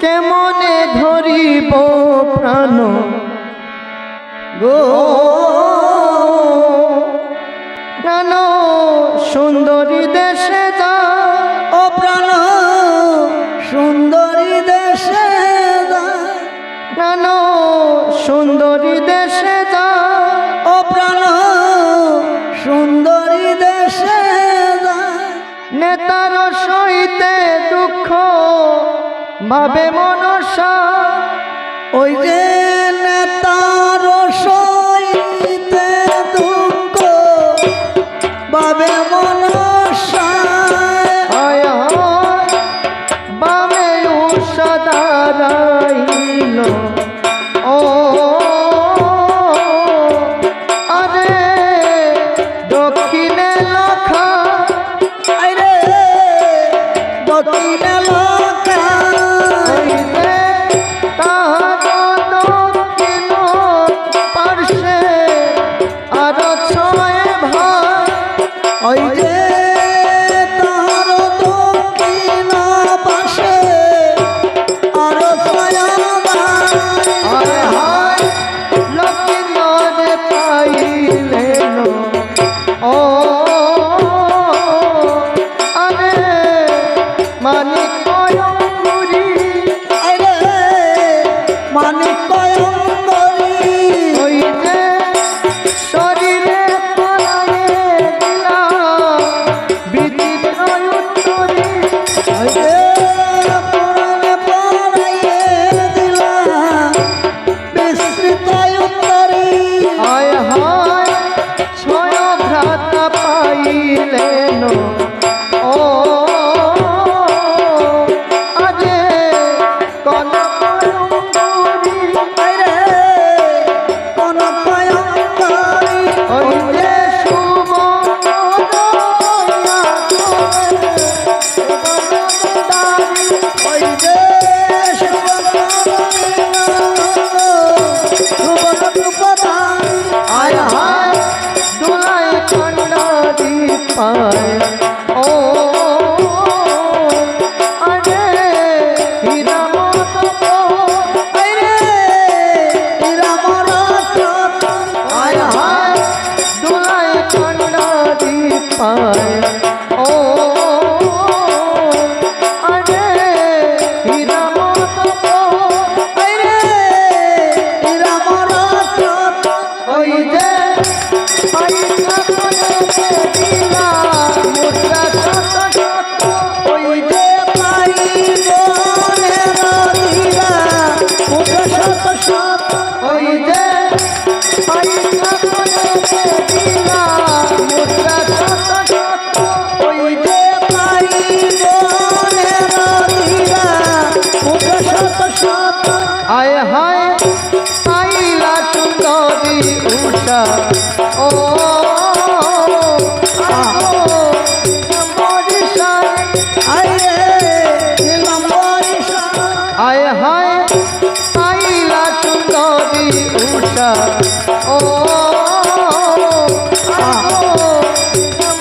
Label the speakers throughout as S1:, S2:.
S1: কেমনে ধরিব প্রাণ গো প্রাণ সুন্দরী দেশে যা
S2: ও প্রাণ সুন্দরী দেশে যা
S1: প্রাণ সুন্দরী দেশে যা
S2: ও প্রাণ সুন্দরী দেশে যা
S1: নেতার সইতে দুঃখ ভাবে মনসা
S2: ওই যে নেতার সইতে দুঃখ বাবে মনসা
S1: আয় হায় বামে উষা দাঁড়াইল ও আরে দক্ষিণে লখা
S2: আরে দক্ষিণে লখা
S1: হইতে তাহার দক্ষিণ পার্শ্বে আরো ছয় ভাই
S2: ওই যে তার দক্ষিণ পাশে আরো
S1: আরে হায় লক্ষ্মীরে পাইলেন ও আরে মানিক ময়ূরী
S2: আরে মানিক কয়ম্বরী
S1: ওই যে শরীরে পলায়ে দিলা বিচিত্র উত্তরী
S2: ওই যে পুরাণে পড়াইয়ে দিলা বিস্তৃত উত্তরী
S1: হায় হায় ছয় ভ্রাতা পাইলেন ও আরে কনকয়ঙ্গুরী
S2: আরে কোন কয়ম্বরী
S1: ওই যে সুবর্ণদারি
S2: ওই যে সুবর্ণপ্রদান
S1: আয় হায় দোলায় খণ্ডারি পায় ও আরে হীরা মতো
S2: আরে রামরত
S1: আয় হায় দোলায় খণ্ডারি পায় ও আরে হীরা মতো
S2: আরে রামরত
S1: ওই যে পয়সা করে দিলা মুদ্রা শত শত
S2: ওই যে পাই বনের দিলা মুখ শত শত
S1: ওই যে পয়সা করে দিলা মুদ্রা শত শত
S2: ওই যে পাই বনের দিলা মুখ শত শত
S1: আয় হায় পাইলা সুন্দরী উষা ও বরিশা
S2: আরে নম্বরিশা
S1: আয় হায় পাইলা সুন্দরী উষা ও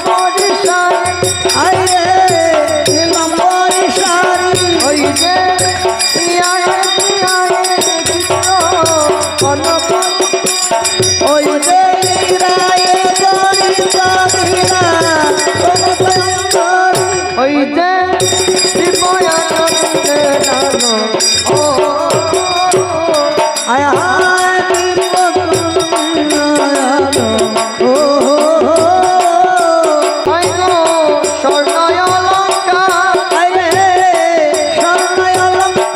S1: বরিশা
S2: আরে নম্বরিশারি
S1: ওই যে ইয়ায়ে চিত্র কনক
S2: ওই যে রায়ে জড়িতা দিলা কোন কয়ম্বরী
S1: ওই যে শিবয়ানন্দে নানো ও
S2: আয় হায় নির্মল ও
S1: হয় গো স্বর্ণয় অলঙ্কার
S2: আরে স্বর্ণয় অলঙ্কার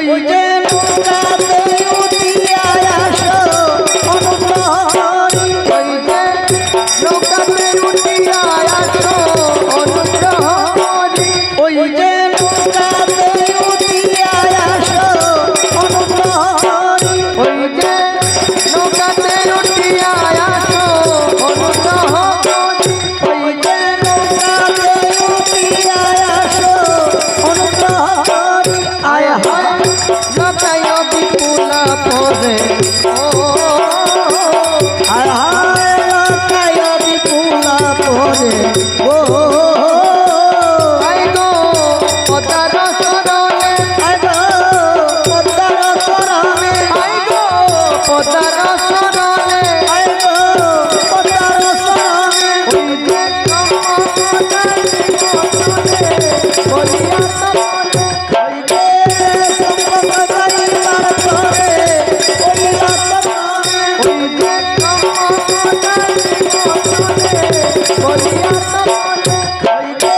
S2: ওই যে নৌকাতে উঠিয়া আসো অনুগ্রহী
S1: ওই যে নৌকাতে উঠিয়া আসো অনুগ্রহী
S2: ওই যে নৌকাতে উঠিয়া আসো অনুগ্রহী
S1: ওই যে নৌকাতে উঠিয়া আসো অনুগ্রহী
S2: ওই যে নৌকাতে উঠিয়া আসো অনুগ্রহী আয় হায়
S1: নৌকায় বিপুলা পরে
S2: আয় হায় নৌকায় বিপুলা পরে ও
S1: আই গো পদার শরণে
S2: আয় গো পদ্মার চরণে
S1: আই গো পদার শরণে
S2: আয় গো পদ্মার চরণে
S1: ওই যে বলিয়া তপনে
S2: ওই যে সম্পদারি বার করে ওইলা তরণে
S1: ওই যে বলিয়া তপনে
S2: ওই যে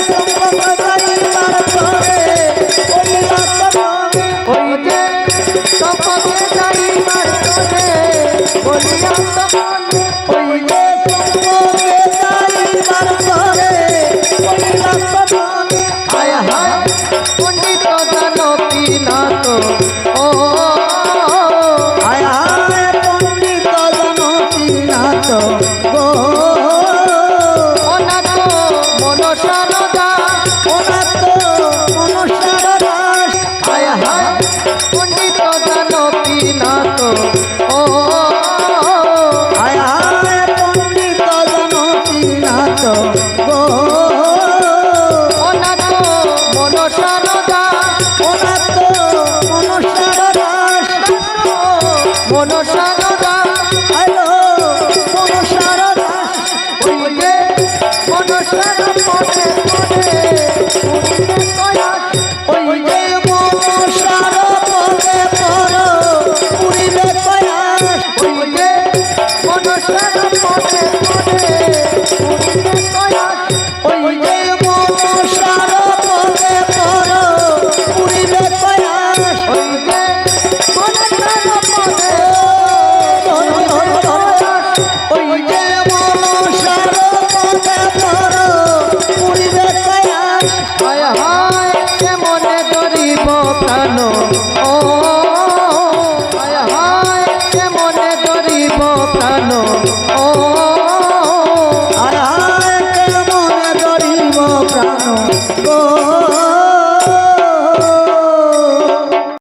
S2: সম্পদারি বার করে ওইলা তরণে
S1: ওই যে তপকে যাইবার তরে বলিয়া তপনে
S2: ওই যে সম্পদে যাইবার করে ওইলা তরণে
S1: আয় হায় পণ্ডিত জানকী নাথ ও
S2: আয় হায় পণ্ডিত জনকী নাথ গো
S1: অনাথ মনসার দাস
S2: অনাথ মনসার দাস
S1: আয় হায় পণ্ডিত জানকী নাথ ও
S2: আয় হায় পণ্ডিত জনকী নাথ গো
S1: অনাথ মনসার দাস
S2: অনাথ মনসার দাস
S1: মনসার দাস
S2: আলো মনসার দাস
S1: ওই যে মনসার পদে পদে উঠিতে কয়াস
S2: ওই যে মনসার পদে পর পুরিবে কয়াস
S1: ওই যে মনসার পদে পদে উঠিতে কয়াস
S2: ওই যে মনসার পদে পর পুরিবে কয়াস
S1: ওই যে মনসার পদে
S2: ওই যে মনসার পদে পর পুরিবে কয়াস
S1: হায় হায় কেমনে ধরিব প্রাণ ও হায় হায় কেমনে ধরিব প্রাণ